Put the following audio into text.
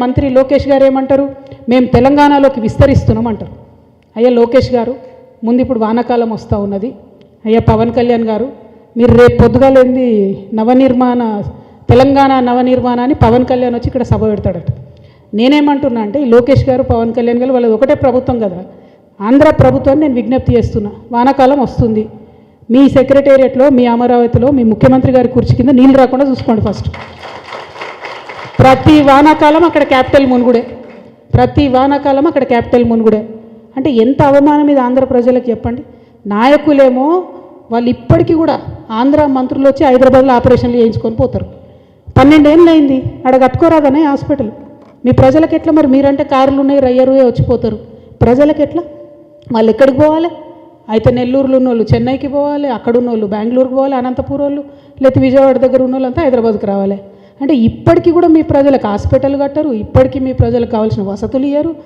మంత్రి లోకేష్ గారు ఏమంటారు, మేము తెలంగాణలోకి విస్తరిస్తున్నాం అంటారు. అయ్యా లోకేష్ గారు, ముందు ఇప్పుడు వానాకాలం వస్తూ ఉన్నది. అయ్యా పవన్ కళ్యాణ్ గారు, మీరు రేపు పొద్దుగాలేంది తెలంగాణ నవనిర్మాణాన్ని పవన్ కళ్యాణ్ వచ్చి ఇక్కడ సభ పెడతాడట. నేనేమంటున్నా అంటే ఈ లోకేష్ గారు పవన్ కళ్యాణ్ గారు వాళ్ళది ఒకటే ప్రభుత్వం కదా, ఆంధ్ర ప్రభుత్వాన్ని నేను విజ్ఞప్తి చేస్తున్నా. వానాకాలం వస్తుంది, మీ సెక్రటేరియట్లో మీ అమరావతిలో మీ ముఖ్యమంత్రి గారి కుర్చీ కింద నీళ్ళు రాకుండా చూసుకోండి. ఫస్ట్ ప్రతి వానాకాలం అక్కడ క్యాపిటల్ మునుగుడే, ప్రతి వానాకాలం అక్కడ క్యాపిటల్ మునుగుడే. అంటే ఎంత అవమానం ఇది ఆంధ్ర ప్రజలకు చెప్పండి. నాయకులేమో వాళ్ళు ఇప్పటికీ కూడా ఆంధ్ర మంత్రులు వచ్చి హైదరాబాద్లో ఆపరేషన్లు చేయించుకొని పోతారు. 12 ఏళ్ళు అయింది, ఆడ కట్టుకోరాదనే హాస్పిటల్. మీ ప్రజలకు ఎట్లా మరి? మీరంటే కార్లు ఉన్నాయి, రయ్యరువే వచ్చిపోతారు. ప్రజలకు ఎట్లా? వాళ్ళు ఎక్కడికి పోవాలి? అయితే నెల్లూరులో ఉన్న వాళ్ళు చెన్నైకి పోవాలి, అక్కడ ఉన్న వాళ్ళు బెంగళూరుకి పోవాలి, అనంతపురం వాళ్ళు లేకపోతే విజయవాడ దగ్గర ఉన్న వాళ్ళంతా హైదరాబాద్కి రావాలి. అంటే ఇప్పటికీ కూడా మీ ప్రజలకు హాస్పిటల్ కట్టరు, ఇప్పటికీ మీ ప్రజలకు కావాల్సిన వసతులు ఇయ్యరు.